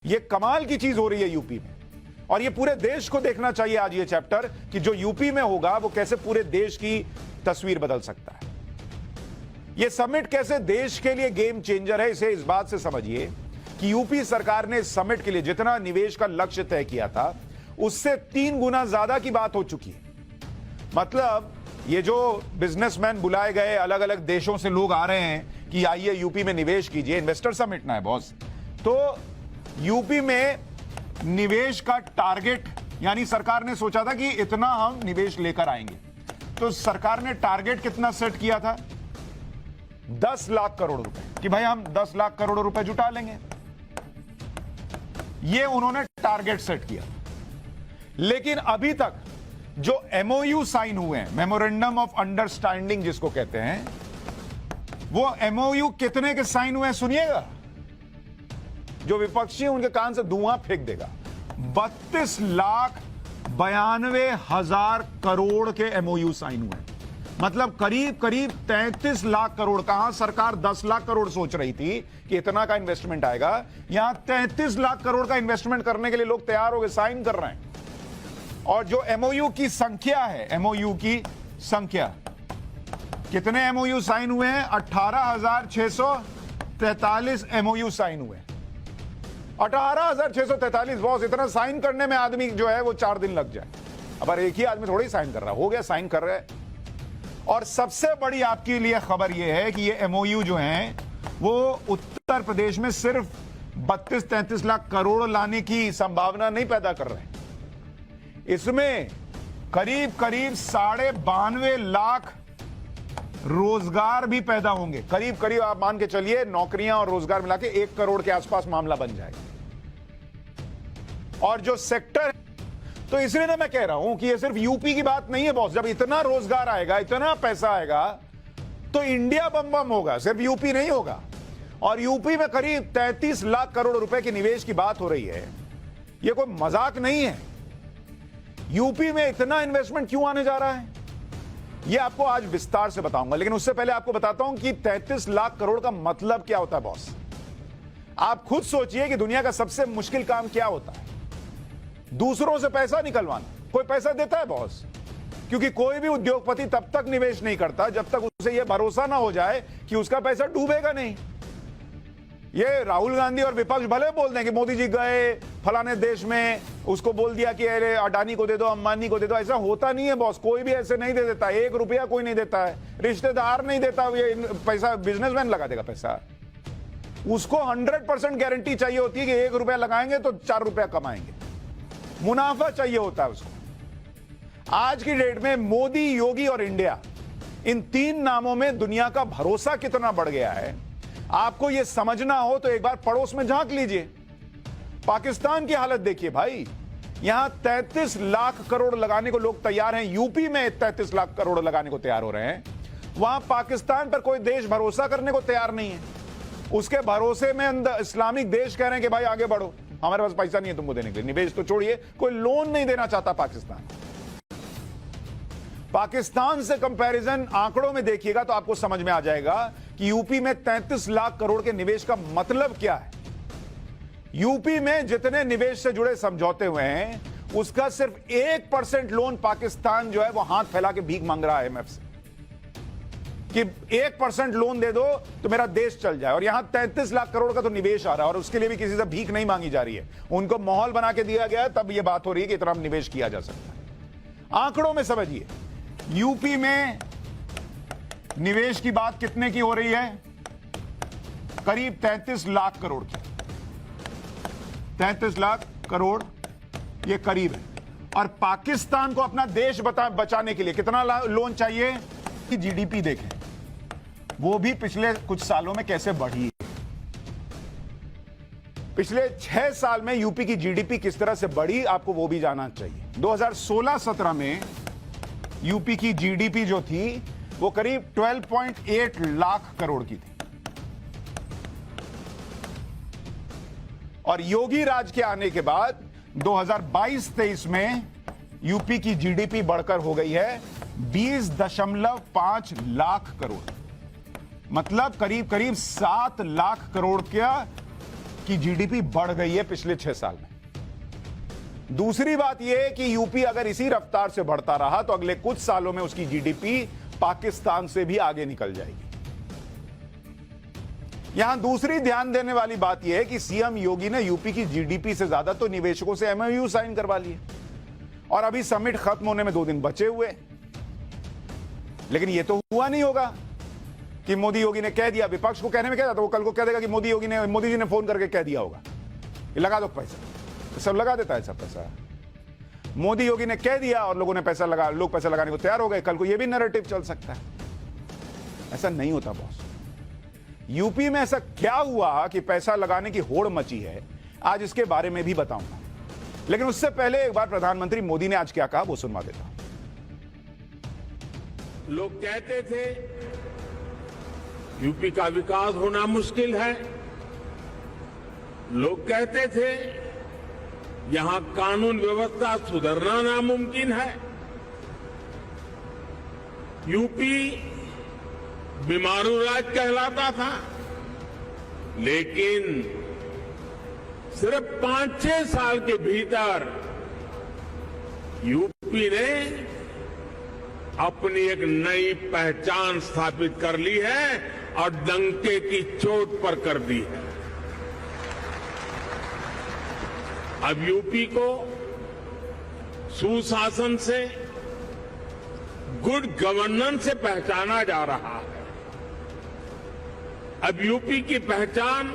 ये कमाल की चीज हो रही है यूपी में, और ये पूरे देश को देखना चाहिए आज ये चैप्टर कि जो यूपी में होगा वो कैसे पूरे देश की तस्वीर बदल सकता है। ये समिट कैसे देश के लिए गेम चेंजर है, इसे इस बात से समझिए कि यूपी सरकार ने इस समिट के लिए जितना निवेश का लक्ष्य तय किया था उससे 3 गुना ज्यादा की बात हो चुकी है। मतलब ये जो बिजनेसमैन बुलाए गए, अलग अलग देशों से लोग आ रहे हैं कि आइए यूपी में निवेश कीजिए, इन्वेस्टर समिट ना है बॉस, तो यूपी में निवेश का टारगेट, यानी सरकार ने सोचा था कि इतना हम निवेश लेकर आएंगे, तो सरकार ने टारगेट कितना सेट किया था? 10 लाख करोड़ रुपए, कि भाई हम 10 लाख करोड़ रुपए जुटा लेंगे, ये उन्होंने टारगेट सेट किया। लेकिन अभी तक जो एमओयू साइन हुए हैं, मेमोरेंडम ऑफ अंडरस्टैंडिंग जिसको कहते हैं, वो एमओयू कितने के साइन हुए हैं सुनिएगा, जो विपक्षी हैं उनके कान से धुआं फेंक देगा। 32,92,000 करोड़ के एमओयू साइन हुए, मतलब करीब करीब 33 लाख करोड़। कहां सरकार 10 लाख करोड़ सोच रही थी कि इतना का इन्वेस्टमेंट आएगा, यहां 33 लाख करोड़ का इन्वेस्टमेंट करने के लिए लोग तैयार हो गए, साइन कर रहे हैं। और जो एमओयू की संख्या है, एमओयू की संख्या, कितने एमओयू साइन हुए हैं? 18,643 एमओयू साइन हुए। 18,643 बॉस, इतना साइन करने में आदमी जो है वो 4 दिन लग जाए। अब एक ही आदमी थोड़ी साइन कर रहा, हो गया, साइन कर रहे हैं। और सबसे बड़ी आपके लिए खबर यह है कि ये एमओयू जो हैं वो उत्तर प्रदेश में सिर्फ 32-33 लाख करोड़ लाने की संभावना नहीं पैदा कर रहे हैं, इसमें करीब करीब 92.5 लाख रोजगार भी पैदा होंगे। करीब करीब आप मान के चलिए नौकरियां और रोजगार मिला के 1 करोड़ के आसपास मामला बन जाएगा। और जो सेक्टर, तो इसलिए ना मैं कह रहा हूं कि ये सिर्फ यूपी की बात नहीं है बॉस। जब इतना रोजगार आएगा, इतना पैसा आएगा, तो इंडिया बम बम होगा, सिर्फ यूपी नहीं होगा। और यूपी में करीब 33 लाख करोड़ रुपए के निवेश की बात हो रही है, यह कोई मजाक नहीं है। यूपी में इतना इन्वेस्टमेंट क्यों आने जा रहा है, यह आपको आज विस्तार से बताऊंगा। लेकिन उससे पहले आपको बताता हूं कि 33 लाख करोड़ का मतलब क्या होता है बॉस। आप खुद सोचिए कि दुनिया का सबसे मुश्किल काम क्या होता है? दूसरों से पैसा निकलवाना। कोई पैसा देता है बॉस? क्योंकि कोई भी उद्योगपति तब तक निवेश नहीं करता जब तक उसे यह भरोसा ना हो जाए कि उसका पैसा डूबेगा नहीं। ये राहुल गांधी और विपक्ष भले बोल दें कि मोदी जी गए फलाने देश में, उसको बोल दिया कि अरे अडानी को दे दो, अंबानी को दे दो। ऐसा होता नहीं है बॉस, कोई भी ऐसे नहीं दे देता। 1 रुपया कोई नहीं देता है, रिश्तेदार नहीं देता, ये पैसा बिजनेसमैन लगा देगा पैसा। उसको 100% गारंटी चाहिए होती है कि 1 रुपया लगाएंगे तो 4 रुपया कमाएंगे, मुनाफा चाहिए होता है उसको। आज की डेट में मोदी, योगी और इंडिया, इन 3 नामों में दुनिया का भरोसा कितना बढ़ गया है। आपको यह समझना हो तो एक बार पड़ोस में झांक लीजिए। पाकिस्तान की हालत देखिए भाई, यहां 33 लाख करोड़ लगाने को लोग तैयार हैं। यूपी में 33 लाख करोड़ लगाने को तैयार हो रहे हैं। वहां पाकिस्तान पर कोई देश भरोसा करने को तैयार नहीं है। उसके भरोसे में इस्लामिक देश कह रहे हैं कि भाई आगे बढ़ो, हमारे पास पैसा नहीं है तुमको देने के लिए। निवेश तो छोड़िए, कोई लोन नहीं देना चाहता पाकिस्तान। पाकिस्तान से कंपैरिजन आंकड़ों में देखिएगा तो आपको समझ में आ जाएगा कि यूपी में 33 लाख करोड़ के निवेश का मतलब क्या है। यूपी में जितने निवेश से जुड़े समझौते हुए हैं उसका सिर्फ 1% लोन पाकिस्तान जो है वो हाथ फैला के भीख मांग रहा है IMF से कि 1% लोन दे दो तो मेरा देश चल जाए। और यहां 33 लाख करोड़ का तो निवेश आ रहा है और उसके लिए भी किसी से भीख नहीं मांगी जा रही है, उनको माहौल बना के दिया गया है, तब यह बात हो रही है कि इतना निवेश किया जा सकता है। आंकड़ों में समझिए, यूपी में निवेश की बात कितने की हो रही है? करीब 33 लाख करोड़ की। 33 लाख करोड़ ये करीब है। और पाकिस्तान को अपना देश बचाने के लिए कितना लोन चाहिए? कि जीडीपी देखें, वो भी पिछले कुछ सालों में कैसे बढ़ी है। पिछले 6 साल में यूपी की जीडीपी किस तरह से बढ़ी, आपको वो भी जानना चाहिए। 2016-17 में यूपी की जीडीपी जो थी वो करीब 12.8 लाख करोड़ की थी। और योगी राज के आने के बाद 2022-23 में यूपी की जीडीपी बढ़कर हो गई है 20.5 लाख करोड़, मतलब करीब करीब 7 लाख करोड़ का की जीडीपी बढ़ गई है पिछले 6 साल में। दूसरी बात यह कि यूपी अगर इसी रफ्तार से बढ़ता रहा तो अगले कुछ सालों में उसकी जीडीपी पाकिस्तान से भी आगे निकल जाएगी। यहां दूसरी ध्यान देने वाली बात यह है कि सीएम योगी ने यूपी की जीडीपी से ज्यादा तो निवेशकों से एमओयू साइन करवा लिए और अभी समिट खत्म होने में 2 दिन बचे हुए। लेकिन यह तो हुआ नहीं होगा कि मोदी योगी ने कह दिया, विपक्ष को कहने में क्या था, वो कल को कह देगा कि मोदी जी ने फोन करके कह दिया होगा ये लगा दो पैसा, तो सब लगा देता है सब पैसा। मोदी योगी ने कह दिया और लोगों ने पैसा लगा, लोग पैसा लगाने को तैयार हो गए, कल को यह भी नैरेटिव चल सकता है। ऐसा नहीं होता बॉस। यूपी में ऐसा क्या हुआ कि पैसा लगाने की होड़ मची है, आज इसके बारे में भी बताऊंगा। लेकिन उससे पहले एक बार प्रधानमंत्री मोदी ने आज क्या कहा वो सुनवा देता हूं। लोग कहते थे यूपी का विकास होना मुश्किल है, लोग कहते थे यहां कानून व्यवस्था सुधरना नामुमकिन है, यूपी बीमारू राज्य कहलाता था। लेकिन सिर्फ 5-6 साल के भीतर यूपी ने अपनी एक नई पहचान स्थापित कर ली है और डंके की चोट पर कर दी है। अब यूपी को सुशासन से, गुड गवर्नेंस से पहचाना जा रहा है। अब यूपी की पहचान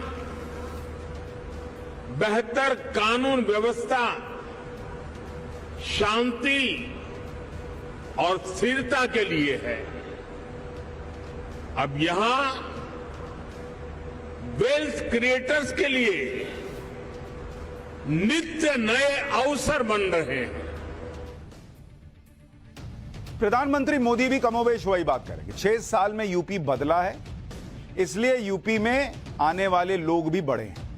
बेहतर कानून व्यवस्था, शांति और स्थिरता के लिए है। अब यहां वेल्थ क्रिएटर्स के लिए नित्य नए अवसर बन रहे हैं। प्रधानमंत्री मोदी भी कमोबेश वही बात करेंगे। 6 साल में यूपी बदला है, इसलिए यूपी में आने वाले लोग भी बढ़े हैं।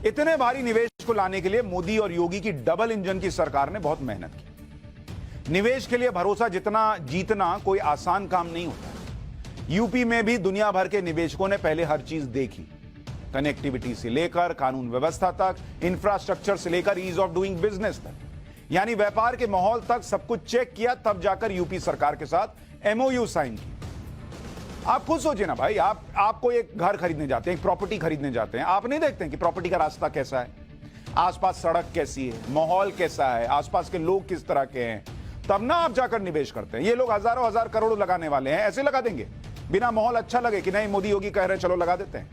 इतने भारी निवेश को लाने के लिए मोदी और योगी की डबल इंजन की सरकार ने बहुत मेहनत की। निवेश के लिए भरोसा जीतना कोई आसान काम नहीं होता। यूपी में भी दुनिया भर के निवेशकों ने पहले हर चीज देखी, कनेक्टिविटी से लेकर कानून व्यवस्था तक, इंफ्रास्ट्रक्चर से लेकर ईज ऑफ डूइंग बिजनेस तक, यानी व्यापार के माहौल तक सब कुछ चेक किया, तब जाकर यूपी सरकार के साथ एमओयू साइन की। आप खुद सोचिए ना भाई, आपको एक घर खरीदने जाते हैं, एक प्रॉपर्टी खरीदने जाते हैं, आप नहीं देखते हैं कि प्रॉपर्टी का रास्ता कैसा है, आसपास सड़क कैसी है, माहौल कैसा है, आसपास के लोग किस तरह के हैं, तब ना आप जाकर निवेश करते हैं। ये लोग हजारों हजार करोड़ लगाने वाले हैं, ऐसे लगा देंगे बिना माहौल अच्छा लगे कि नहीं मोदी योगी कह रहे हैं चलो लगा देते हैं।